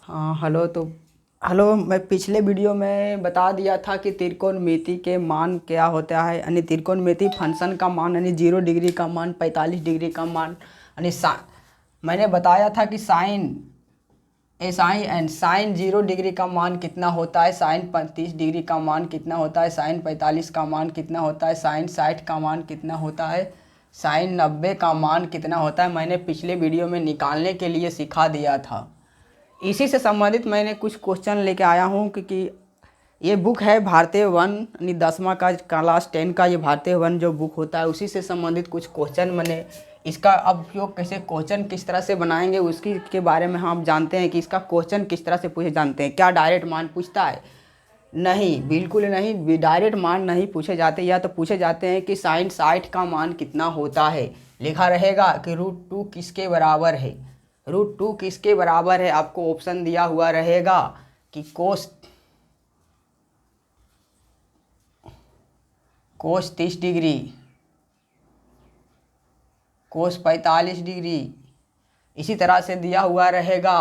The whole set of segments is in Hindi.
हाँ हेलो, मैं पिछले वीडियो में बता दिया था कि त्रिकोणमिति के मान क्या होता है, यानी त्रिकोणमिति फंक्शन का मान, यानी 0 डिग्री का मान, 45 डिग्री का मान, यानी मैंने बताया था कि साइन 0 डिग्री का मान कितना होता है, साइन 35 डिग्री का मान कितना होता है, साइन 45 का मान कितना होता है, साइन 60 का मान कितना होता है, साइन 90 का मान कितना होता है। मैंने पिछले वीडियो में निकालने के लिए सिखा दिया था। इसी से संबंधित मैंने कुछ क्वेश्चन लेके आया हूँ, क्योंकि ये बुक है भारतीय वन, यानी 10वां का क्लास 10 का ये भारतीय वन जो बुक होता है, उसी से संबंधित कुछ क्वेश्चन मैंने इसका अब उपयोग कैसे, क्वेश्चन किस तरह से बनाएंगे उसकी के बारे में हम जानते हैं कि इसका क्वेश्चन किस तरह से पूछे जानते हैं। क्या डायरेक्ट मान पूछता है? नहीं, बिल्कुल नहीं, डायरेक्ट मान नहीं पूछे जाते। या तो पूछे जाते हैं कि साइन 60 का मान कितना होता है, लिखा रहेगा कि √2 किसके बराबर है, √2 किसके बराबर है। आपको ऑप्शन दिया हुआ रहेगा कि कोस 30 डिग्री, कोस 45 डिग्री। इसी तरह से दिया हुआ रहेगा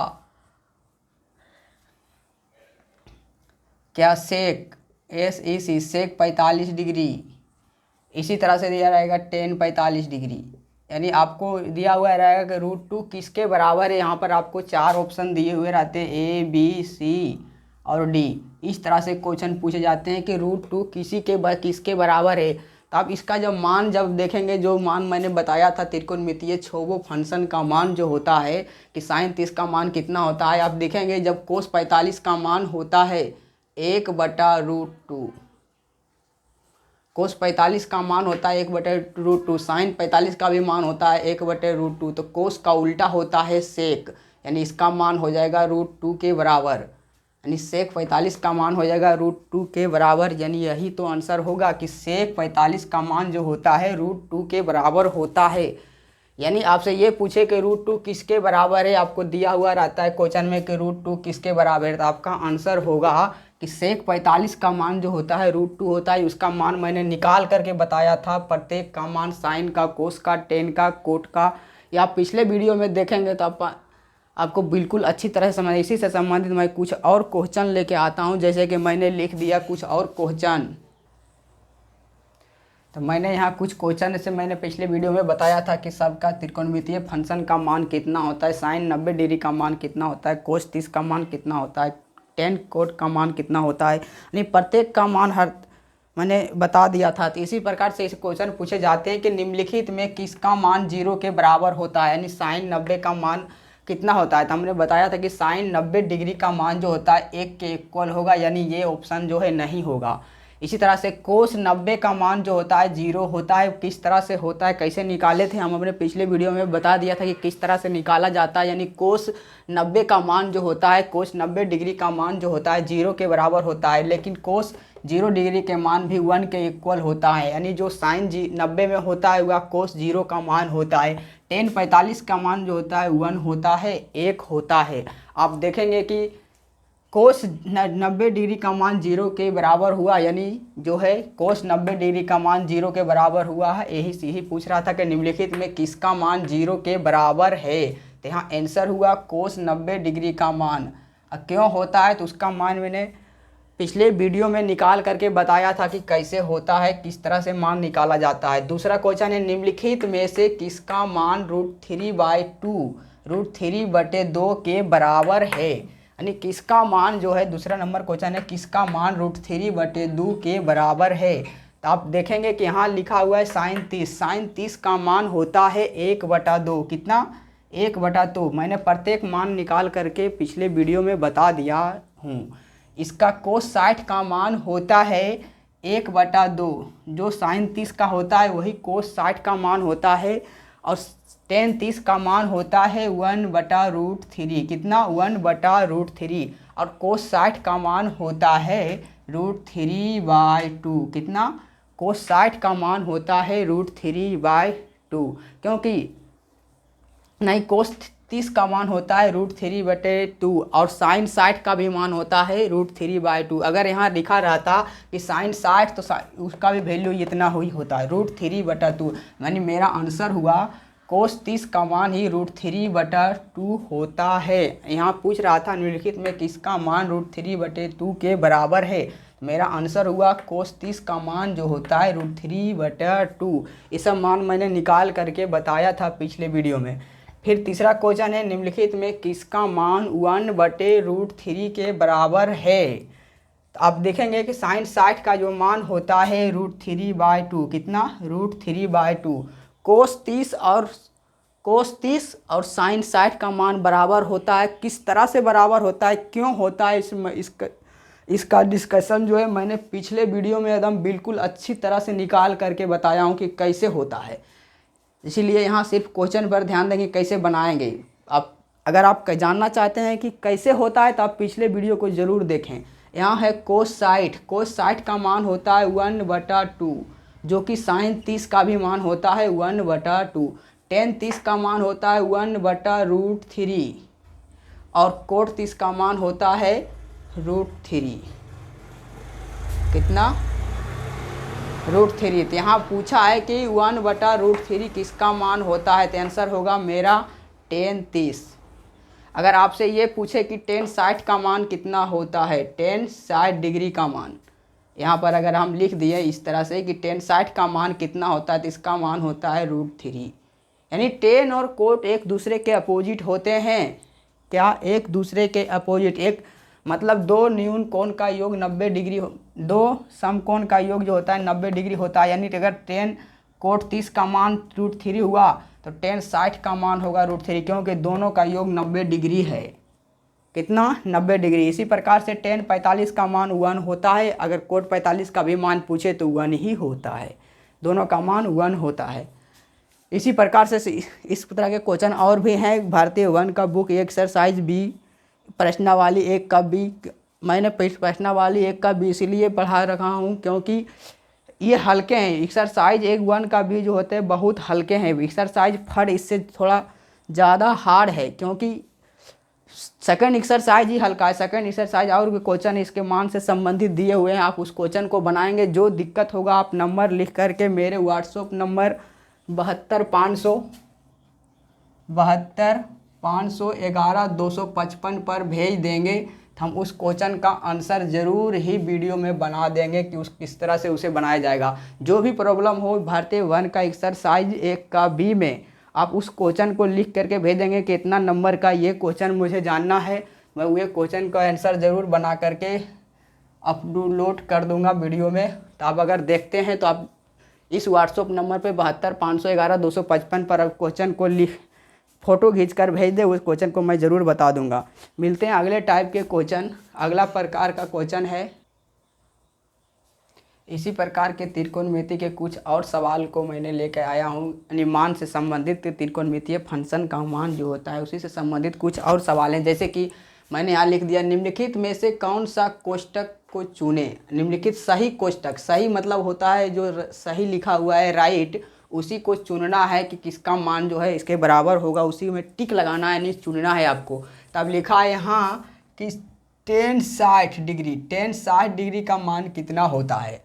क्या सेक सेक 45 डिग्री। इसी तरह से दिया रहेगा टेन 45 डिग्री। यानी आपको दिया हुआ रहेगा कि √2 किसके बराबर है। यहाँ पर आपको 4 ऑप्शन दिए हुए रहते हैं, ए बी सी और डी। इस तरह से क्वेश्चन पूछे जाते हैं कि √2 किसके बराबर है। तो आप इसका जब देखेंगे, जो मान मैंने बताया था त्रिकोणमितीय छोवो फंक्शन का मान जो होता है कि साइन 30 का मान कितना होता है, आप देखेंगे जब कोस 45 का मान होता है 1/√2, कोस 45 का मान होता है 1/√2, साइन 45 का भी मान होता है 1/√2। तो कोस का उल्टा होता है सेक, यानी इसका मान हो जाएगा √2 के बराबर, यानी सेक 45 का मान हो जाएगा √2 के बराबर। यानी यही तो आंसर होगा कि सेक 45 का मान जो होता है √2 के बराबर होता है। यानी आपसे ये पूछे कि √2 किसके बराबर है, आपको दिया हुआ रहता है क्वेश्चन में कि √2 किसके बराबर है, तो आपका आंसर होगा कि सेक 45 का मान जो होता है √2 होता है। उसका मान मैंने निकाल करके बताया था, प्रत्येक का मान, साइन का, कोस का, टेन का, कोट का। या आप पिछले वीडियो में देखेंगे तो आपको बिल्कुल अच्छी तरह से समझ। इसी से संबंधित मैं कुछ और क्वेश्चन लेके आता हूँ, जैसे कि मैंने लिख दिया कुछ और क्वेश्चन। तो मैंने यहाँ कुछ क्वेश्चन से मैंने पिछले वीडियो में बताया था कि सबका त्रिकोणमितीय फंक्शन का मान कितना होता है, साइन 90 डिग्री का मान कितना होता है, कोस 30 का मान कितना होता है, टेन कोट का मान कितना होता है, यानी प्रत्येक का मान मैंने बता दिया था। तो इसी प्रकार से इस क्वेश्चन पूछे जाते हैं कि निम्नलिखित में किसका मान 0 के बराबर होता है, यानी साइन 90 का मान कितना होता है। तो हमने बताया था कि साइन 90 डिग्री का मान जो होता है 1 के इक्वल होगा, यानी ये ऑप्शन जो है नहीं होगा। इसी तरह से कोस 90 का मान जो होता है 0 होता है। किस तरह से होता है, कैसे निकाले थे हम अपने पिछले वीडियो में बता दिया था कि किस तरह से निकाला जाता है। यानी कोस 90 का मान जो होता है, कोस 90 डिग्री का मान जो होता है 0 के बराबर होता है, लेकिन कोस 0 डिग्री के मान भी 1 के इक्वल होता है। यानी जो साइन 90 में होता है वह कोस 0 का मान होता है। टेन 45 का मान जो होता है 1 होता है, 1 होता है। आप देखेंगे कि कोस 90 डिग्री का मान 0 के बराबर हुआ, यानी जो है कोस 90 डिग्री का मान 0 के बराबर हुआ है। यही पूछ रहा था कि निम्नलिखित में किसका मान 0 के बराबर है। तो यहाँ आंसर हुआ कोस 90 डिग्री का मान। क्यों होता है, तो उसका मान मैंने पिछले वीडियो में निकाल करके बताया था कि कैसे होता है, किस तरह से मान निकाला जाता है। दूसरा क्वेश्चन है, निम्नलिखित में से किसका मान √3/2, √3/2 के बराबर है। यानी किसका मान जो है, दूसरा नंबर क्वेश्चन है, किसका मान √3/2 के बराबर है। तो आप देखेंगे कि यहाँ लिखा हुआ है साइन 30 का मान होता है 1/2। कितना? 1/2। मैंने प्रत्येक मान निकाल करके पिछले वीडियो में बता दिया हूँ। इसका कोस 60 का मान होता है 1/2। जो साइन 30 का होता है वही कोस 60 का मान होता है, और टेन 30 का मान होता है 1/√3। कितना? 1/√3। और कोस 60 का मान होता है √3/2। कितना? कोस 60 का मान होता है √3/2, क्योंकि नहीं, कोस 30 का मान होता है √3/2, और साइन 60 का भी मान होता है √3/2। अगर यहाँ लिखा रहता कि साइन 60 तो उसका भी वैल्यू इतना ही होता है √3/2। यानी मेरा आंसर हुआ कोस 30 का मान ही √3/2 होता है। यहाँ पूछ रहा था निम्नलिखित में किसका मान √3/2 के बराबर है। मेरा आंसर हुआ कोस 30 का मान जो होता है √3/2। ये सब मान मैंने निकाल करके बताया था पिछले वीडियो में। फिर तीसरा क्वेश्चन है निम्नलिखित में किसका मान 1/√3 के बराबर है। तो आप देखेंगे कि साइन 60 का जो मान होता है √3/2, कितना √3/2। कोस 30 और साइन 60 का मान बराबर होता है। किस तरह से बराबर होता है, क्यों होता है, इसका डिस्कशन जो है मैंने पिछले वीडियो में एकदम बिल्कुल अच्छी तरह से निकाल करके बताया हूँ कि कैसे होता है। इसीलिए यहाँ सिर्फ क्वेश्चन पर ध्यान देंगे कैसे बनाएंगे। आप अगर आप जानना चाहते हैं कि कैसे होता है तो आप पिछले वीडियो को ज़रूर देखें। यहाँ है कोस 60 का मान होता है 1/2, जो कि साइन 30 का भी मान होता है 1/2। टेन 30 का मान होता है 1/√3 और कोट 30 का मान होता है √3। कितना √3। तो यहाँ पूछा है कि 1/√3 किसका मान होता है, तो आंसर होगा मेरा टेन 30। अगर आपसे ये पूछे कि टेन 60 का मान कितना होता है, टेन 60 डिग्री का मान, यहाँ पर अगर हम लिख दिए इस तरह से कि टेन 60 का मान कितना होता है, तो इसका मान होता है √3। यानी टेन और कोट एक दूसरे के अपोजिट होते हैं। क्या, एक दूसरे के अपोजिट। एक मतलब दो न्यून कोण का योग 90 डिग्री, दो समकोण का योग जो होता है 90 डिग्री होता है। यानी कि अगर टेन कोट 30 का मान √3 हुआ तो टेन 60 का मान होगा √3, क्योंकि दोनों का योग 90 डिग्री है। कितना, 90 डिग्री। इसी प्रकार से टेन 45 का मान 1 होता है। अगर कोट 45 का भी मान पूछे तो 1 ही होता है, दोनों का मान 1 होता है। इसी प्रकार से इस तरह के क्वेश्चन और भी हैं। भारतीय वन का बुक एक्सरसाइज बी प्रश्नावली 1 का बी, मैंने प्रश्नावली 1 का बी इसीलिए पढ़ा रखा हूँ क्योंकि ये हल्के हैं। एक्सरसाइज 1 का भी जो होते हैं बहुत हल्के हैं। एक्सरसाइज फट इससे थोड़ा ज़्यादा हार्ड है, क्योंकि सेकंड एक्सरसाइज ही हल्का है। सेकंड एक्सरसाइज और भी क्वेश्चन इसके मान से संबंधित दिए हुए हैं, आप उस क्वेश्चन को बनाएंगे। जो दिक्कत होगा आप नंबर लिख करके मेरे व्हाट्सएप नंबर 72 511 255 पर भेज देंगे। हम उस क्वेश्चन का आंसर ज़रूर ही वीडियो में बना देंगे कि उस किस तरह से उसे बनाया जाएगा। जो भी प्रॉब्लम हो भारतीय वन का एक्सरसाइज 1 का बी में आप उस क्वेश्चन को लिख करके भेज देंगे कि इतना नंबर का ये क्वेश्चन मुझे जानना है। मैं वो क्वेश्चन का आंसर ज़रूर बना करके अपलोड कर दूंगा वीडियो में। तो आप अगर देखते हैं तो आप इस व्हाट्सएप नंबर पे 72 511 255 पर आप क्वेश्चन को लिख फ़ोटो खींच कर भेज दे, उस क्वेश्चन को मैं ज़रूर बता दूंगा। मिलते हैं अगले टाइप के क्वेश्चन। अगला प्रकार का क्वेश्चन है, इसी प्रकार के त्रिकोणमिति के कुछ और सवाल को मैंने लेकर आया हूँ। यानी मान से संबंधित त्रिकोणमितीय फंक्शन का मान जो होता है उसी से संबंधित कुछ और सवाल हैं। जैसे कि मैंने यहाँ लिख दिया, निम्नलिखित में से कौन सा कोष्टक को चुने। निम्नलिखित सही कोष्टक, सही मतलब होता है जो सही लिखा हुआ है राइट, उसी को चुनना है कि किसका मान जो है इसके बराबर होगा, उसी में टिक लगाना है, यानी चुनना है आपको। तब लिखा है यहाँ कि टेन 60 डिग्री का मान कितना होता है।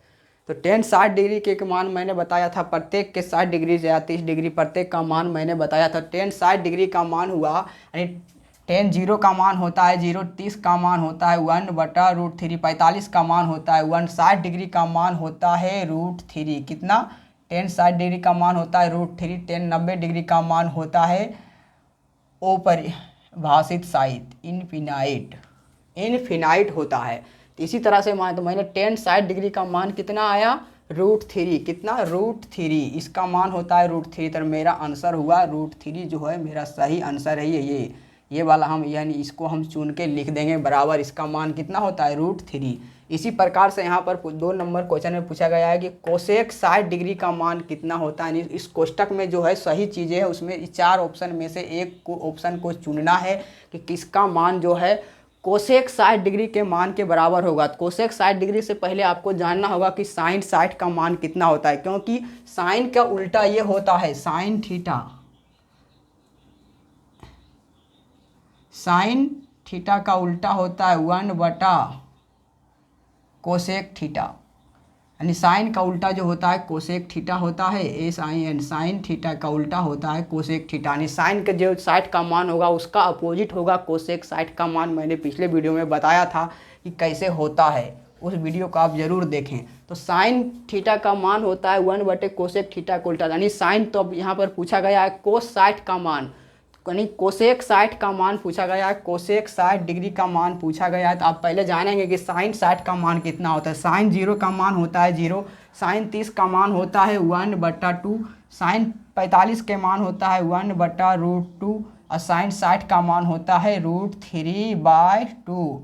तो टेन 60 डिग्री के मान मैंने बताया था, प्रत्येक के 60 डिग्री या 30 डिग्री प्रत्येक का मान मैंने बताया था। टेन 60 डिग्री का मान हुआ, यानी टेन 0 का मान होता है 0, 30 का मान होता है 1/√3, 45 का मान होता है 1, 60 डिग्री का मान होता है √3। कितना, टेन 60 डिग्री का मान होता है √3। टेन 90 डिग्री का मान होता है अपरिभाषित साइड, इनफिनाइट होता है। तो इसी तरह से मान, तो मैंने टेन 60 डिग्री का मान कितना आया √3, कितना √3, इसका मान होता है √3। तो मेरा आंसर हुआ √3 जो है मेरा सही आंसर है। ये वाला हम यानी इसको हम चुन के लिख देंगे बराबर, इसका मान कितना होता है √3। इसी प्रकार से यहाँ पर 2 नंबर क्वेश्चन में पूछा गया है कि कोसेक 60 डिग्री का मान कितना होता है। इस कोष्टक में जो है सही चीज़ें हैं, उसमें 4 ऑप्शन में से एक ऑप्शन को चुनना है कि किसका मान जो है कोसेक 60 डिग्री के मान के बराबर होगा। तो कोसेक 60 डिग्री से पहले आपको जानना होगा कि साइन 60 का मान कितना होता है, क्योंकि साइन का उल्टा ये होता है साइन थीटा। साइन थीटा का उल्टा होता है 1/कोसेक थीटा। यानी साइन का उल्टा जो होता है कोसेक थीटा होता है, SIN साइन थीटा का उल्टा होता है कोसेक थीटा। यानी साइन का जो साइड का मान होगा उसका अपोजिट होगा कोसेक साइड का मान। मैंने पिछले वीडियो में बताया था कि कैसे होता है, उस वीडियो को आप ज़रूर देखें। तो साइन थीटा का मान होता है 1 बटे कोसेक थीटा का उल्टा। यानी साइन तो अब यहाँ पर पूछा गया है कोस साइड का मान, यानी कोसेक साइड का मान पूछा गया है, कोसेक 60 डिग्री का मान पूछा गया है। तो आप पहले जानेंगे कि साइन 60 का मान कितना होता है। साइन 0 का मान होता है 0, साइन 30 का मान होता है 1/2, साइन 45 के मान होता है 1/√2 और साइन 60 का मान होता है √3/2,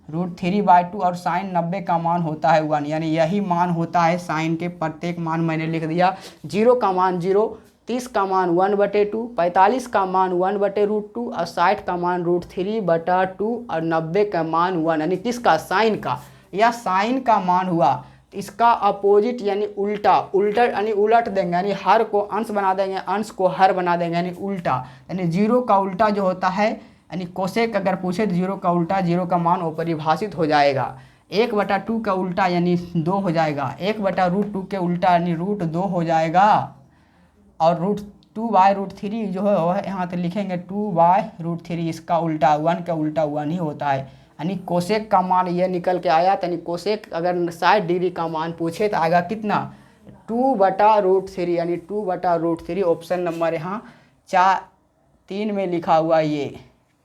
√3/2 और साइन 90 का मान होता है 1। यानी यही मान होता है साइन के प्रत्येक मान मैंने लिख दिया। 0 का मान 0, 30 का मान 1/2, 45 का मान 1/√2 और 60 का मान √3/2 और 90 का मान 1। यानी किसका? साइन का। या साइन का मान हुआ इसका अपोजिट यानी उल्टा, उल्टा यानी उलट देंगे, यानी हर को अंश बना देंगे, अंश को हर बना देंगे, यानी उल्टा। यानी 0 का उल्टा जो होता है, यानी कोसेक अगर पूछे तो 0 का उल्टा 0 का मान अपरिभाषित हो जाएगा। 1/2 का उल्टा यानी 2 हो जाएगा, 1/√2 के उल्टा यानी √2 हो जाएगा और √2/√3 जो है यहाँ तो लिखेंगे 2/√3, इसका उल्टा 1 का उल्टा 1 ही होता है। यानी कोसेक का मान ये निकल के आया। यानी कोसेक अगर 60 डिग्री का मान पूछे तो आएगा कितना? 2/√3, यानी 2/√3 ऑप्शन नंबर यहाँ 3 में लिखा हुआ ये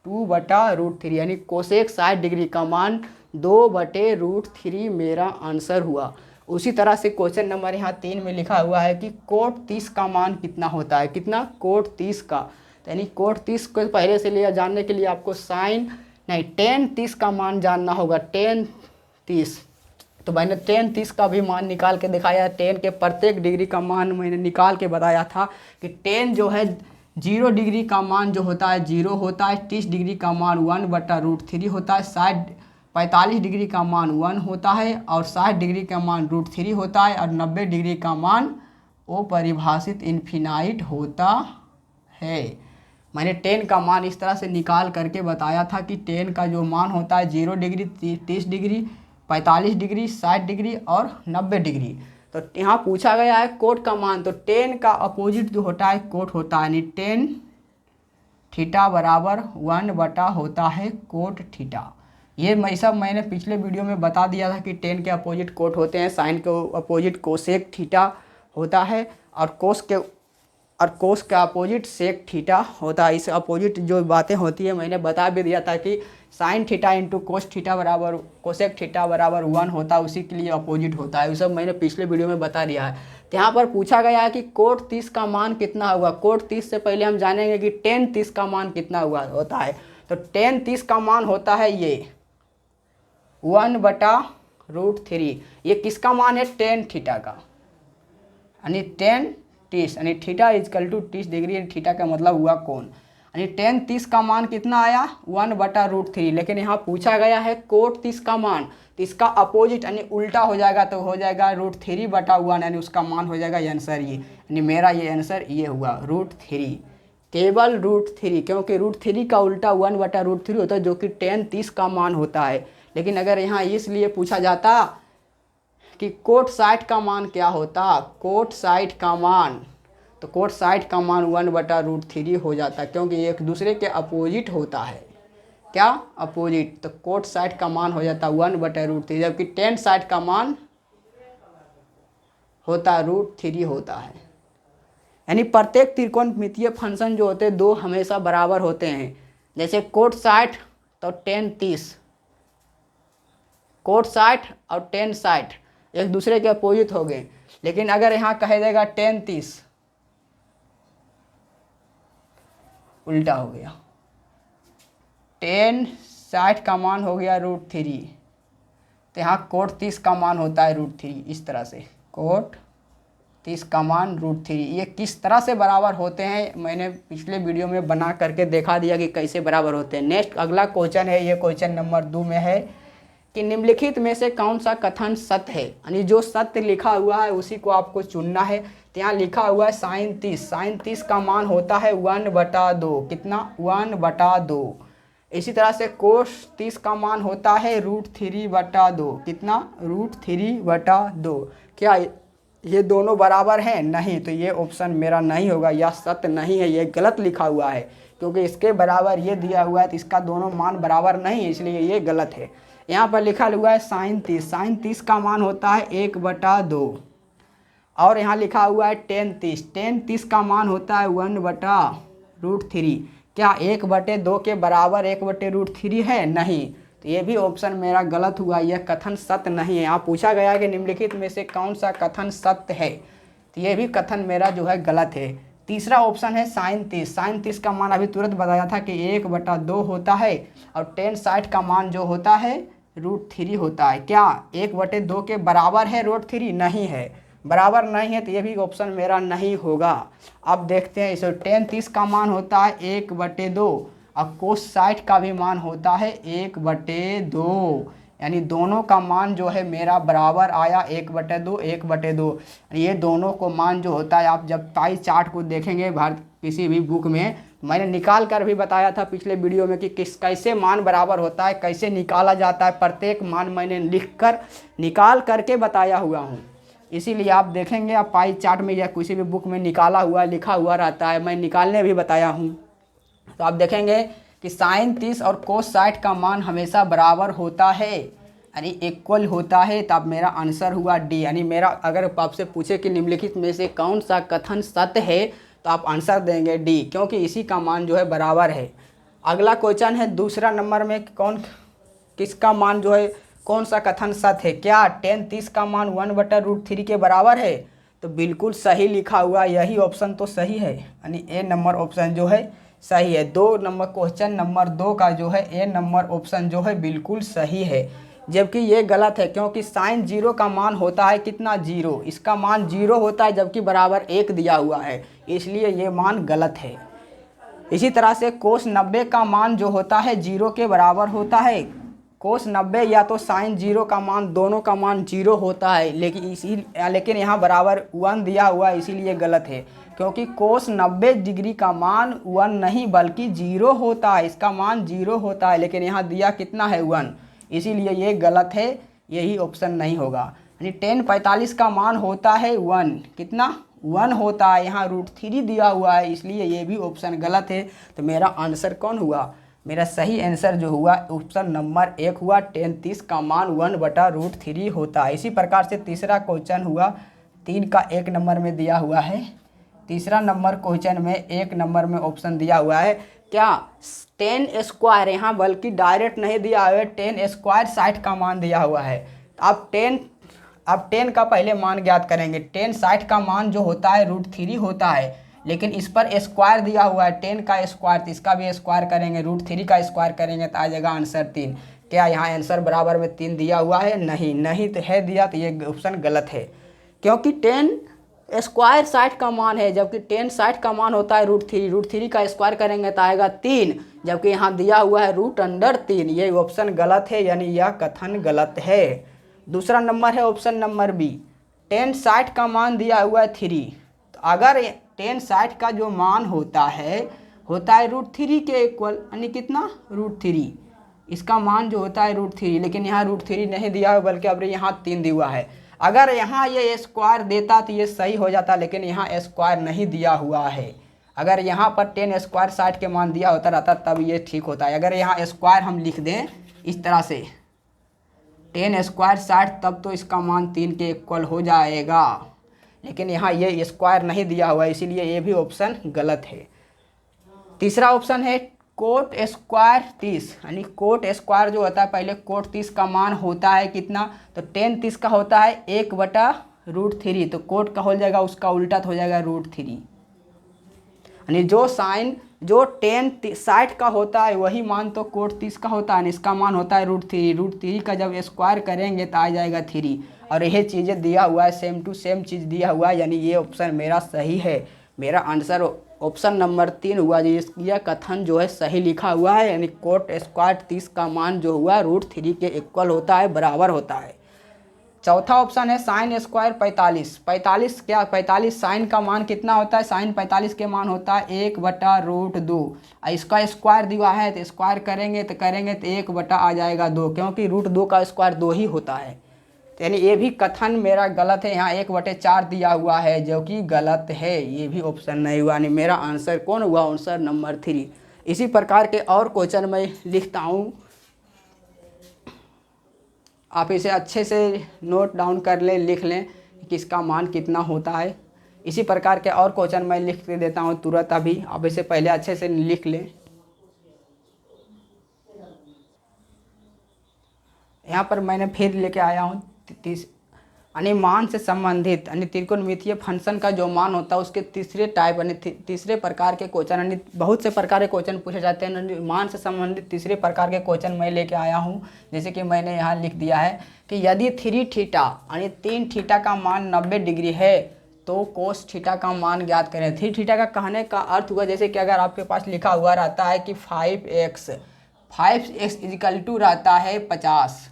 2/√3, यानी कोसेक 60 डिग्री का मान 2/√3 मेरा आंसर हुआ। उसी तरह से क्वेश्चन नंबर यहाँ 3 में लिखा हुआ है कि कोट 30 का मान कितना होता है। कितना? कोट 30 का। तो यानी कोट 30 को पहले से लिया जानने के लिए आपको साइन नहीं टेन 30 का मान जानना होगा। टेन 30, तो मैंने टेन 30 का भी मान निकाल के दिखाया। टेन के प्रत्येक डिग्री का मान मैंने निकाल के बताया था कि टेन जो है 0 डिग्री का मान जो होता है 0 होता है, 30 डिग्री का मान 1/√3 होता है, 45 डिग्री का मान 1 होता है और 60 डिग्री का मान √3 होता है और 90 डिग्री का मान अपरिभाषित इन्फिनाइट होता है। मैंने 10 का मान इस तरह से निकाल करके बताया था कि 10 का जो मान होता है 0 डिग्री, 30 डिग्री, 45 डिग्री, 60 डिग्री और 90 डिग्री। तो यहाँ पूछा गया है कोट का मान, तो 10 का अपोजिट जो होता है कोट होता है, यानी 10 थीटा बराबर 1 होता है कोट थीटा। ये मैंने पिछले वीडियो में बता दिया था कि 10 के अपोजिट कोट होते हैं, साइन के अपोजिट कोसेक थीटा होता है और कोस का अपोजिट सेक थीटा होता है। इस अपोजिट जो बातें होती है मैंने बता भी दिया था कि sine theta into cos theta बराबर कोसेक थीटा बराबर 1 होता है, उसी के लिए अपोजिट होता है। वो सब मैंने पिछले वीडियो में बता दिया है। तो यहाँ पर पूछा गया है कि कोट 30 का मान कितना होगा। कोट 30 से पहले हम जानेंगे कि टेन 30 का मान कितना होता है। तो टेन 30 का मान होता है ये 1/√3। ये किसका मान है? टेन थीटा का, यानी टेन 30, यानी theta is equal to 30 degree, theta का मतलब हुआ कोण। यानी टेन 30 का मान कितना आया? 1/√3। लेकिन यहाँ पूछा गया है कोट 30 का मान, तो इसका अपोजिट यानी उल्टा हो जाएगा, तो हो जाएगा √3/1, यानी उसका मान हो जाएगा आंसर ये। यानी मेरा ये आंसर ये हुआ √3, केवल √3, क्योंकि √3 का उल्टा 1/√3 होता है जो कि टेन 30 का मान होता है। लेकिन अगर यहाँ इसलिए पूछा जाता कि कोट 60 का मान क्या होता, कोट 60 का मान, तो कोट 60 का मान 1/√3 हो जाता, क्योंकि एक दूसरे के अपोजिट होता है। क्या? अपोजिट। तो कोट 60 का मान हो जाता 1/√3, जबकि टेन 60 का मान होता √3 होता है। यानी प्रत्येक त्रिकोणमितीय फंक्शन जो होते हैं दो हमेशा बराबर होते हैं। जैसे कोट 60 तो टेन 30, कोट 60 और टेन 60 एक दूसरे के अपोजिट हो गए। लेकिन अगर यहाँ कह देगा टेन 30, उल्टा हो गया, टेन 60 का मान हो गया √3, तो यहाँ कोट 30 का मान होता है √3। इस तरह से कोट 30 का मान √3, ये किस तरह से बराबर होते हैं मैंने पिछले वीडियो में बना करके दिखा दिया कि कैसे बराबर होते हैं। नेक्स्ट अगला क्वेश्चन है, ये क्वेश्चन नंबर 2 में है कि निम्नलिखित में से कौन सा कथन सत्य है। यानी जो सत्य लिखा हुआ है उसी को आपको चुनना है। तो यहाँ लिखा हुआ है साइन 30 का मान होता है 1/2। कितना? 1/2। इसी तरह से कोस 30 का मान होता है √3/2। कितना? √3/2। क्या ये दोनों बराबर हैं? नहीं, तो ये ऑप्शन मेरा नहीं होगा, यह सत्य नहीं है, ये गलत लिखा हुआ है, क्योंकि इसके बराबर ये दिया हुआ है तो इसका दोनों मान बराबर नहीं है, इसलिए ये गलत है। यहाँ पर लिखा हुआ है sin 30 का मान होता है 1/2। और यहाँ लिखा हुआ है tan 30 का मान होता है 1/√3। क्या 1/2 के बराबर 1/√3 है? नहीं, तो ये भी ऑप्शन मेरा गलत हुआ, यह कथन सत्य नहीं है। यहाँ पूछा गया कि निम्नलिखित में से कौन सा कथन सत्य है, तो ये भी कथन मेरा जो है गलत है। तीसरा ऑप्शन है sin 30 का मान अभी तुरंत बताया था कि 1/2 होता है, और tan 60 का मान जो होता है √3 होता है। क्या 1/2 के बराबर है √3? नहीं है, बराबर नहीं है, तो ये भी ऑप्शन मेरा नहीं होगा। अब देखते हैं इसे। tan 30 का मान होता है 1/2 और cos 60 का भी मान होता है 1/2, यानी दोनों का मान जो है मेरा बराबर आया 1/2 1/2। ये दोनों को मान जो होता है, आप जब पाई चार्ट को देखेंगे किसी भी बुक में, मैंने निकाल कर भी बताया था पिछले वीडियो में कि कैसे मान बराबर होता है, कैसे निकाला जाता है। प्रत्येक मान मैंने निकाल करके बताया हुआ हूँ, इसीलिए आप देखेंगे, आप पाई चार्ट में या किसी भी बुक में निकाला हुआ लिखा हुआ रहता है, मैं निकालने भी बताया हूँ। तो आप देखेंगे कि sin 30 और cos 60 का मान हमेशा बराबर होता है, यानी इक्वल होता है। तो अब मेरा आंसर हुआ डी, यानी मेरा अगर आपसे पूछे कि निम्नलिखित में से कौन सा कथन सत्य है, तो आप आंसर देंगे डी, क्योंकि इसी का मान जो है बराबर है। अगला क्वेश्चन है दूसरा नंबर में, किसका मान जो है, कौन सा कथन सत्य है? क्या tan 30 का मान 1/√3 के बराबर है? तो बिल्कुल सही लिखा हुआ, यही ऑप्शन तो सही है, यानी ए नंबर ऑप्शन जो है सही है। क्वेश्चन नंबर 2 का जो है ए नंबर ऑप्शन जो है बिल्कुल सही है, जबकि ये गलत है, क्योंकि sin 0 का मान होता है कितना? 0। इसका मान 0 होता है, जबकि बराबर 1 दिया हुआ है, इसलिए ये मान गलत है। इसी तरह से cos 90 का मान जो होता है 0 के बराबर होता है। cos 90 या तो sin 0 का मान, दोनों का मान 0 होता है, लेकिन यहाँ बराबर 1 दिया हुआ है, इसीलिए गलत है, क्योंकि cos 90 डिग्री का मान 1 नहीं बल्कि 0 होता है, इसका मान 0 होता है, लेकिन यहाँ दिया कितना है? 1, इसीलिए ये गलत है, यही ऑप्शन नहीं होगा। यानी tan 45 का मान होता है 1, कितना? 1 होता है, यहाँ √3 दिया हुआ है, इसलिए ये भी ऑप्शन गलत है। तो मेरा आंसर कौन हुआ? मेरा सही आंसर जो हुआ ऑप्शन नंबर 1 हुआ, tan 30 का मान 1/√3 होता है। इसी प्रकार से तीसरा क्वेश्चन हुआ, 3 का 1 नंबर में दिया हुआ है। तीसरा नंबर क्वेश्चन में 1 नंबर में ऑप्शन दिया हुआ है, क्या tan², यहाँ बल्कि डायरेक्ट नहीं दिया हुआ है, tan² 60 का मान दिया हुआ है। अब 10 का पहले मान ज्ञात करेंगे। tan 60 का मान जो होता है √3 होता है, लेकिन इस पर स्क्वायर दिया हुआ है, 10 का स्क्वायर, तो इसका भी स्क्वायर करेंगे, √3 का स्क्वायर करेंगे तो आ जाएगा आंसर 3। क्या यहाँ आंसर बराबर में 3 दिया हुआ है? नहीं तो है दिया, तो ये ऑप्शन गलत है, क्योंकि tan² 60 का मान है, जबकि tan 60 का मान होता है √3 का स्क्वायर करेंगे तो आएगा 3, जबकि यहाँ दिया हुआ है √3। ये ऑप्शन गलत है, यानी यह कथन गलत है। दूसरा नंबर है ऑप्शन नंबर बी, tan 60 का मान दिया हुआ है 3, तो अगर tan 60 का जो मान होता है √3 के इक्वल, यानी कितना? √3, इसका मान जो होता है √3, लेकिन यहाँ √3 नहीं दिया हुआ, बल्कि अब यहाँ 3 दिया हुआ है। अगर यहाँ ये स्क्वायर देता तो ये सही हो जाता, लेकिन यहाँ स्क्वायर नहीं दिया हुआ है। अगर यहाँ पर tan² 60 के मान दिया होता रहता तब ये ठीक होता है। अगर यहाँ स्क्वायर हम लिख दें इस तरह से tan² 60, तब तो इसका मान 3 के इक्वल हो जाएगा, लेकिन यहाँ ये स्क्वायर नहीं दिया हुआ है, इसीलिए ये भी ऑप्शन गलत है। तीसरा ऑप्शन है cot² 30, यानी cot² जो होता है, पहले cot 30 का मान होता है कितना? तो tan 30 का होता है 1/√3, तो cot का हो जाएगा, उसका उल्टा तो हो जाएगा √3, यानी जो tan 60 का होता है वही मान तो cot 30 का होता है, इसका मान होता है √3 का जब स्क्वायर करेंगे तो आ जाएगा 3, और यही चीज़ें दिया हुआ है, सेम टू सेम चीज़ दिया हुआ है, यानी ये ऑप्शन मेरा सही है। मेरा आंसर ऑप्शन नंबर 3 हुआ, यह कथन जो है सही लिखा हुआ है, यानी cot² 30 का मान जो हुआ √3 के इक्वल होता है, बराबर होता है। चौथा ऑप्शन है साइन स्क्वायर 45। 45 क्या, 45 साइन का मान कितना होता है, साइन 45 के मान होता है 1/√2। इसका स्क्वायर दिया है तो स्क्वायर करेंगे तो 1 बटा आ जाएगा 2, क्योंकि √2 का स्क्वायर 2 ही होता है। तो यानी ये भी कथन मेरा गलत है, यहाँ 1/4 दिया हुआ है जो कि गलत है, ये भी ऑप्शन नहीं हुआ। यानी मेरा आंसर कौन हुआ, आंसर नंबर 3। इसी प्रकार के और क्वेश्चन मैं लिखता हूँ, आप इसे अच्छे से नोट डाउन कर लें, लिख लें कि इसका मान कितना होता है। इसी प्रकार के और क्वेश्चन मैं लिख के देता हूँ तुरंत अभी, आप इसे पहले अच्छे से लिख लें। यहाँ पर मैंने फिर लेके आया हूँ यानी मान से संबंधित यानी त्रिकोणमितीय फंक्शन का जो मान होता है उसके तीसरे टाइप यानी तीसरे प्रकार के क्वेश्चन, यानी बहुत से प्रकार के क्वेश्चन पूछे जाते हैं, मान से संबंधित तीसरे प्रकार के क्वेश्चन मैं लेके आया हूँ। जैसे कि मैंने यहाँ लिख दिया है कि यदि 3 थीटा यानी 3 थीटा का मान 90 डिग्री है तो कोस थीटा का मान ज्ञात करें। 3 थीटा का कहने का अर्थ हुआ जैसे कि अगर आपके पास लिखा हुआ रहता है कि 5x = रहता है 50,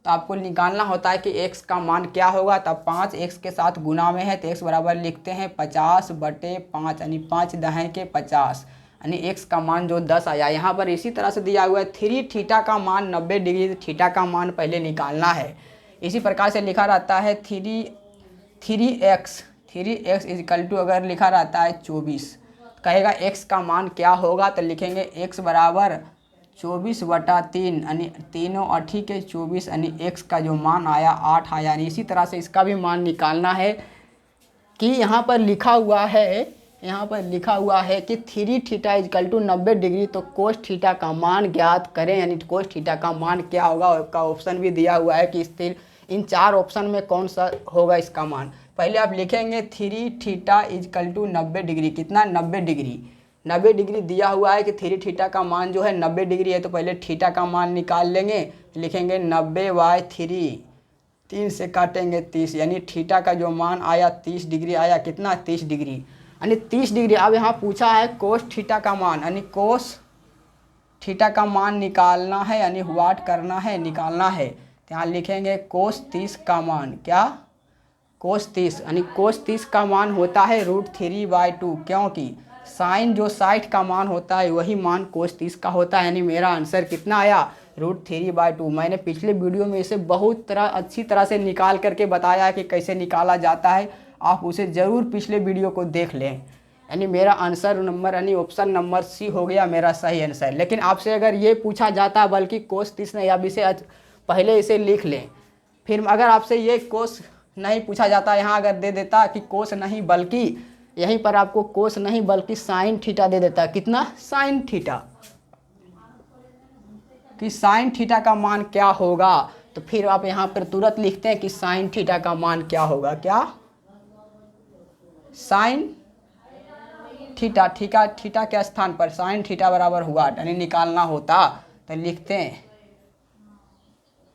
तो आपको निकालना होता है कि x का मान क्या होगा। तब 5x के साथ गुना में है तो x बराबर लिखते हैं 50/5 यानी 5 दहें के 50 यानी x का मान जो 10 आया। यहाँ पर इसी तरह से दिया हुआ है 3 थीटा का मान 90 डिग्री, तो थीटा का मान पहले निकालना है। इसी प्रकार से लिखा रहता है 3x = अगर लिखा रहता है 24, कहेगा x का मान क्या होगा, तो लिखेंगे x बराबर 24/3 यानी 3 और 8 के 24 यानी x का जो मान आया 8 आया। यानी इसी तरह से इसका भी मान निकालना है कि यहाँ पर लिखा हुआ है कि 3 थीटा = 90 डिग्री, तो कोस थीटा का मान ज्ञात करें। यानी कोस थीटा का मान क्या होगा, उसका ऑप्शन भी दिया हुआ है कि इन 4 ऑप्शन में कौन सा होगा इसका मान। पहले आप लिखेंगे 3 थीटा = 90 डिग्री, कितना 90 डिग्री, 90 डिग्री दिया हुआ है कि 3 थीटा का मान जो है 90 डिग्री है, तो पहले थीटा का मान निकाल लेंगे। लिखेंगे 90/3, 3 से काटेंगे 30 यानी थीटा का जो मान आया 30 डिग्री आया, कितना 30 डिग्री यानी 30 डिग्री। अब यहाँ पूछा है कोस थीटा का मान, यानी कोस थीटा का मान निकालना है, यानी व्हाट करना है, निकालना है। तो यहाँ लिखेंगे कोस 30 का मान, क्या कोस 30 यानी कोस 30 का मान होता है √3/2, क्योंकि साइन जो 60 का मान होता है वही मान कोस 30 का होता है। यानी मेरा आंसर कितना आया √3/2। मैंने पिछले वीडियो में इसे बहुत अच्छी तरह से निकाल करके बताया है कि कैसे निकाला जाता है, आप उसे ज़रूर पिछले वीडियो को देख लें। यानी मेरा आंसर नंबर यानी ऑप्शन नंबर सी हो गया मेरा सही आंसर। लेकिन आपसे अगर ये पूछा जाता बल्कि कोस 30 नहीं, आप इसे पहले इसे लिख लें। फिर अगर आपसे ये कोस नहीं पूछा जाता, यहाँ अगर दे देता कि कोस नहीं बल्कि यहीं पर आपको कोस नहीं बल्कि साइन थीटा दे देता, कितना साइन थीटा, कि साइन थीटा का मान क्या होगा, तो फिर आप यहाँ पर तुरंत लिखते हैं कि साइन थीटा का मान क्या होगा, क्या साइन थीटा, थीटा के स्थान पर साइन थीटा बराबर हुआ यानी निकालना होता, तो लिखते हैं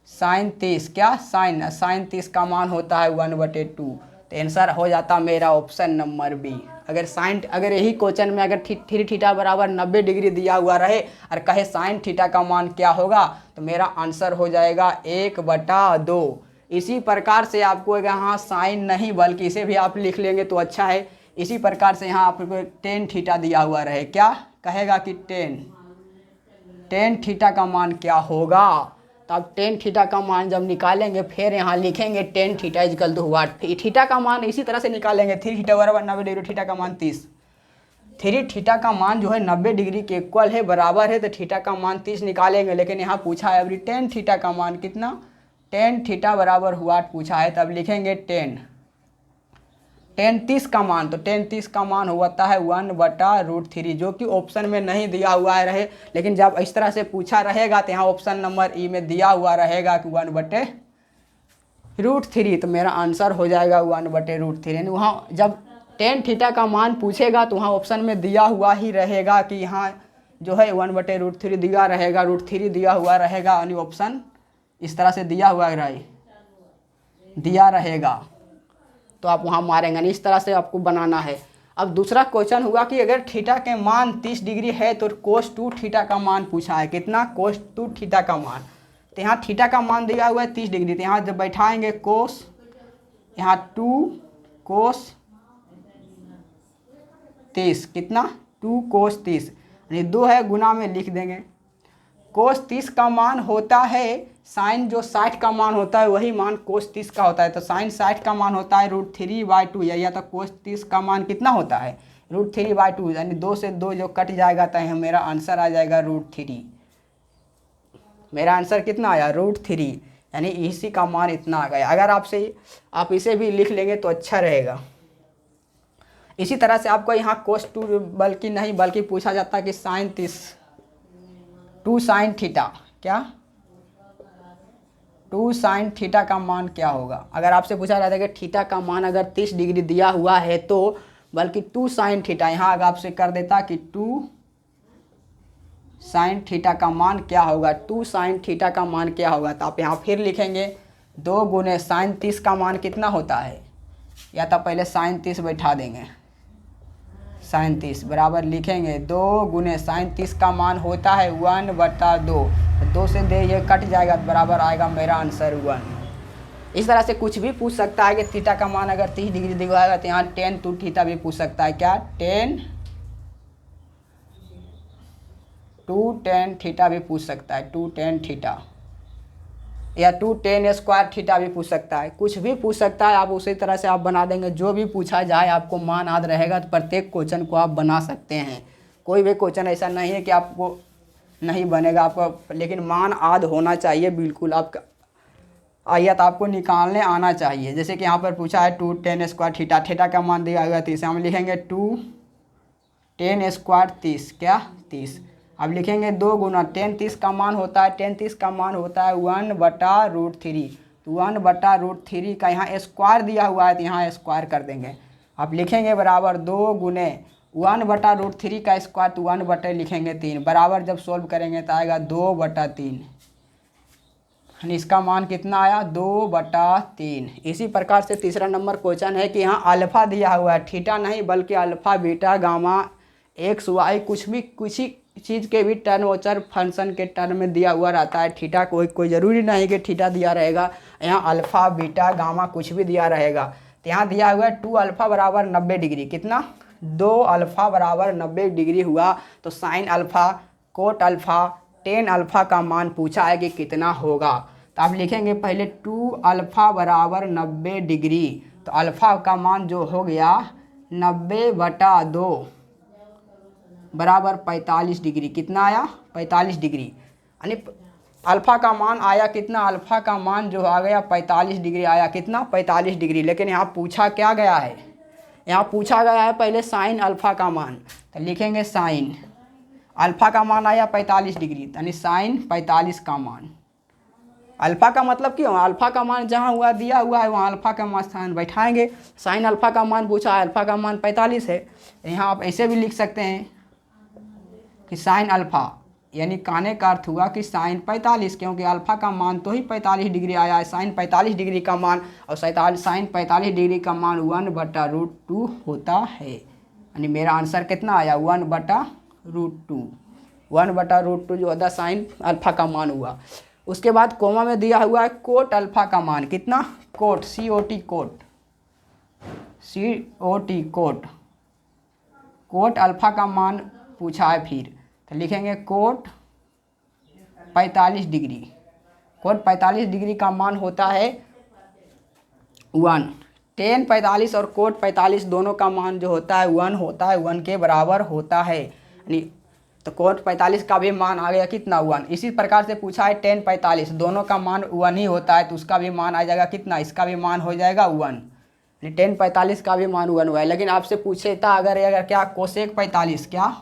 साइन 30, क्या साइन 30 का मान होता है 1/2, तो आंसर हो जाता मेरा ऑप्शन नंबर बी। अगर यही क्वेश्चन में अगर 3 थीटा बराबर 90 डिग्री दिया हुआ रहे और कहे साइन थीटा का मान क्या होगा, तो मेरा आंसर हो जाएगा 1/2। इसी प्रकार से आपको यहाँ साइन नहीं बल्कि इसे भी आप लिख लेंगे तो अच्छा है। इसी प्रकार से यहाँ आपको 10 थीटा दिया हुआ रहे, क्या कहेगा कि 10 थीटा का मान क्या होगा, तो अब 10 थीटा का मान जब निकालेंगे फिर यहाँ लिखेंगे 10 थीटा = व्हाट, थीटा का मान इसी तरह से निकालेंगे। 3 थीटा बराबर 90 डिग्री, थीटा का मान 30, 3 थीटा का मान जो है 90 डिग्री के इक्वल है, बराबर है, तो थीटा का मान 30 निकालेंगे। लेकिन यहाँ पूछा है अभी 10 थीटा का मान कितना, 10 थीटा बराबर व्हाट पूछा है, तब लिखेंगे 10 30 का मान, तो 30 का मान होता है 1/√3, जो कि ऑप्शन में नहीं दिया हुआ है रहे। लेकिन जब इस तरह से पूछा रहेगा तो यहाँ ऑप्शन नंबर ई में दिया हुआ रहेगा कि 1/√3, तो मेरा आंसर हो जाएगा 1/√3। यानी वहाँ जब 10 थीटा का मान पूछेगा तो वहाँ ऑप्शन में दिया हुआ ही रहेगा कि यहाँ जो है 1/√3 दिया रहेगा, √3 दिया हुआ रहेगा, यानी ऑप्शन इस तरह से दिया हुआ रहेगा, तो आप वहाँ मारेंगे। इस तरह से आपको बनाना है। अब दूसरा क्वेश्चन हुआ कि अगर थीटा के मान 30 डिग्री है तो कोस 2 थीटा का मान पूछा है, कितना कोस 2 थीटा का मान, तो यहाँ थीटा का मान दिया हुआ है 30 डिग्री, तो यहाँ जब बैठाएंगे कोस, यहाँ 2 कोस 30, कितना 2 कोस 30, यानी 2 है गुना में लिख देंगे। कोस 30 का मान होता है साइन जो 60 का मान होता है वही मान कोस 30 का होता है। तो साइन 60 का मान होता है √3/2, या तो कोस 30 का मान कितना होता है √3/2, यानी 2 से 2 जो कट जाएगा तो मेरा आंसर आ जाएगा √3। मेरा आंसर कितना आया √3, यानी इसी का मान इतना आ गया। अगर आप इसे भी लिख लेंगे तो अच्छा रहेगा। इसी तरह से आपको यहाँ कोस 2 बल्कि पूछा जाता है कि साइन 30 2 साइन थीटा, क्या 2 साइन थीटा का मान क्या होगा। अगर आपसे पूछा जाता है कि थीटा का मान अगर 30 डिग्री दिया हुआ है तो बल्कि 2 साइन थीटा, यहाँ अगर आपसे कर देता कि 2 साइन थीटा का मान क्या होगा, 2 साइन थीटा का मान क्या होगा, तो आप यहाँ फिर लिखेंगे 2 गुने साइन 30 का मान कितना होता है, या तो पहले साइन 30 बैठा देंगे, साइन 30 बराबर लिखेंगे 2 गुने साइन 30 का मान होता है 1/2, 2 से दे ये कट जाएगा तो बराबर आएगा मेरा आंसर 1। इस तरह से कुछ भी पूछ सकता है कि थीटा का मान अगर 30 डिग्री दिखाएगा तो यहाँ 10 2 थीटा भी पूछ सकता है, क्या 10 2 10 थीटा भी पूछ सकता है, 2 10 थीटा, या 2 10 स्क्वायर थीटा भी पूछ सकता है, कुछ भी पूछ सकता है। आप उसी तरह से आप बना देंगे, जो भी पूछा जाए आपको मान याद रहेगा तो प्रत्येक क्वेश्चन को आप बना सकते हैं। कोई भी क्वेश्चन ऐसा नहीं है कि आपको नहीं बनेगा आपको, लेकिन मान याद होना चाहिए बिल्कुल। आपका आयत आपको निकालने आना चाहिए। जैसे कि यहाँ पर पूछा है 2 10 स्क्वायर थीटा, थीटा का मान दिया हुआ 30, हम लिखेंगे 2 10 स्क्वायर 30, क्या 30। अब लिखेंगे 2 गुना 10 30 का मान होता है 1/√3, तो 1/√3 का यहाँ स्क्वायर दिया हुआ है तो यहाँ स्क्वायर कर देंगे। अब लिखेंगे बराबर 2 गुने 1/√3 का स्क्वायर, तो 1 लिखेंगे 3, बराबर जब सोल्व करेंगे तो आएगा 2/3, यानी इसका मान कितना आया 2/3। इसी प्रकार से तीसरा नंबर क्वेश्चन है कि यहाँ अल्फ़ा दिया हुआ है, थीटा नहीं बल्कि alpha beta gamma X Y कुछ ही चीज़ के भी टर्म वोचर फंक्शन के टर्म में दिया हुआ रहता है। थीटा कोई ज़रूरी नहीं कि थीटा दिया रहेगा, यहाँ अल्फ़ा बीटा गामा कुछ भी दिया रहेगा। तो यहाँ दिया हुआ है 2 अल्फ़ा बराबर 90 डिग्री, कितना 2 अल्फ़ा बराबर 90 डिग्री हुआ, तो sine alpha cot alpha tan alpha का मान पूछा है कि कितना होगा। तो आप लिखेंगे पहले 2 अल्फ़ा बराबर 90 डिग्री, तो अल्फ़ा का मान जो हो गया 90/2 बराबर 45 डिग्री, कितना आया 45 डिग्री, यानी अल्फ़ा का मान आया कितना, अल्फ़ा का मान जो आ गया 45 डिग्री आया, कितना 45 डिग्री। लेकिन यहाँ पूछा क्या गया है, यहाँ पूछा गया है पहले साइन अल्फ़ा का मान, तो लिखेंगे साइन अल्फ़ा का मान आया 45 डिग्री, यानी साइन 45 का मान। अल्फ़ा का मतलब क्यों, अल्फ़ा का मान जहाँ हुआ दिया हुआ है वहाँ अल्फ़ा का मान स्थान बैठाएंगे। साइन अल्फ़ा का मान पूछा है, अल्फ़ा का मान 45 है, यहाँ आप ऐसे भी लिख सकते हैं कि साइन अल्फ़ा, यानी कहने का अर्थ हुआ कि साइन 45, क्योंकि अल्फ़ा का मान तो ही 45 डिग्री आया है, साइन 45 डिग्री का मान, और साइन 45 डिग्री का मान 1/√2 होता है, यानी मेरा आंसर कितना आया 1/√2। 1/√2 जो होता है साइन अल्फ़ा का मान हुआ। उसके बाद कोमा में दिया हुआ है कोट अल्फ़ा का मान, कितना कोट COT कोट अल्फ़ा का मान पूछा है। फिर तो लिखेंगे कोट 45 डिग्री, कोट 45 डिग्री का मान होता है 1। टेन 45 और कोट 45 दोनों का मान जो होता है 1 होता है, 1 के बराबर होता है, यानी तो कोट 45 का भी मान आ गया कितना 1। इसी प्रकार से पूछा है टेन 45 दोनों का मान 1 ही होता है, तो उसका भी मान आ जाएगा कितना, इसका भी मान हो जाएगा 1, यानी टेन 45 का भी मान 1 हुआ है। लेकिन आपसे पूछे था अगर क्या कोसेक 45, क्या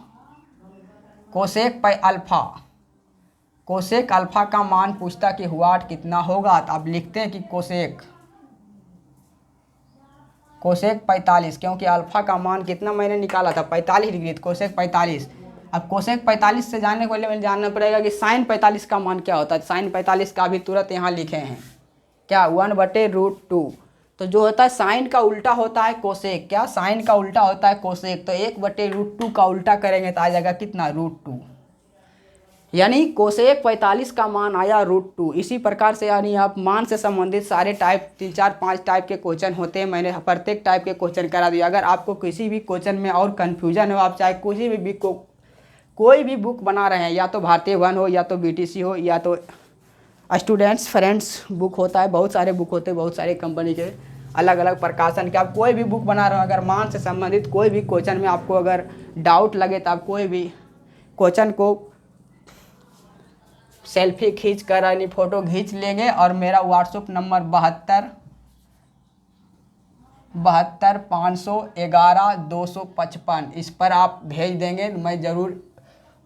कोसेक अल्फ़ा का मान पूछता कि वाट कितना होगा, तो आप लिखते हैं कि कोसेक 45, क्योंकि अल्फ़ा का मान कितना मैंने निकाला था 45 डिग्री, तो कोसेक 45। अब कोसेक 45 से जानने को पहले जानना पड़ेगा कि साइन 45 का मान क्या होता है। साइन 45 का भी तुरंत यहाँ लिखे हैं, क्या 1/√2। तो जो होता है साइन का उल्टा होता है कोसेक, क्या साइन का उल्टा होता है कोसेक, तो 1/√2 का उल्टा करेंगे तो आ जाएगा कितना √2। यानी कोसेक 45 का मान आया √2। इसी प्रकार से यानी आप मान से संबंधित सारे टाइप 3 4 5 टाइप के क्वेश्चन होते हैं। मैंने प्रत्येक टाइप के क्वेश्चन करा दिया। अगर आपको किसी भी क्वेश्चन में और कन्फ्यूजन हो, आप चाहे किसी भी कोई भी बुक बना रहे हैं, या तो भारतीय वन हो, या तो BTC हो, या तो स्टूडेंट्स फ्रेंड्स बुक होता है, बहुत सारे बुक होते हैं, बहुत सारे कंपनी के अलग अलग प्रकाशन के। आप कोई भी बुक बना रहे हो, अगर मान से संबंधित कोई भी क्वेश्चन में आपको अगर डाउट लगे तो आप कोई भी क्वेश्चन को सेल्फी खींच कर यानी फ़ोटो खींच लेंगे और मेरा व्हाट्सएप नंबर 72 511 255 इस पर आप भेज देंगे। मैं ज़रूर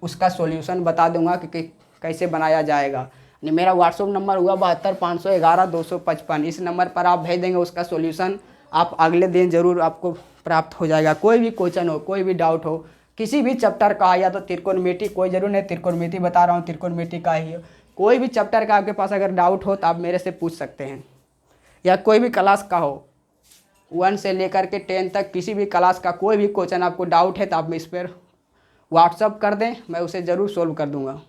उसका सॉल्यूशन बता दूंगा कि कैसे बनाया जाएगा। यानी मेरा व्हाट्सएप नंबर हुआ 72 511 255। इस नंबर पर आप भेज देंगे, उसका सॉल्यूशन आप अगले दिन ज़रूर आपको प्राप्त हो जाएगा। कोई भी क्वेश्चन हो, कोई भी डाउट हो, किसी भी चैप्टर का, या तो त्रिकोणमिति, कोई ज़रूर नहीं त्रिकोणमिति बता रहा हूँ, त्रिकोणमिति का ही हो, कोई भी चैप्टर का आपके पास अगर डाउट हो तो आप मेरे से पूछ सकते हैं। या कोई भी क्लास का हो, 1 से लेकर के 10 तक किसी भी क्लास का कोई भी क्वेश्चन आपको डाउट है तो आप इस पर व्हाट्सअप कर दें, मैं उसे ज़रूर सोल्व कर दूँगा।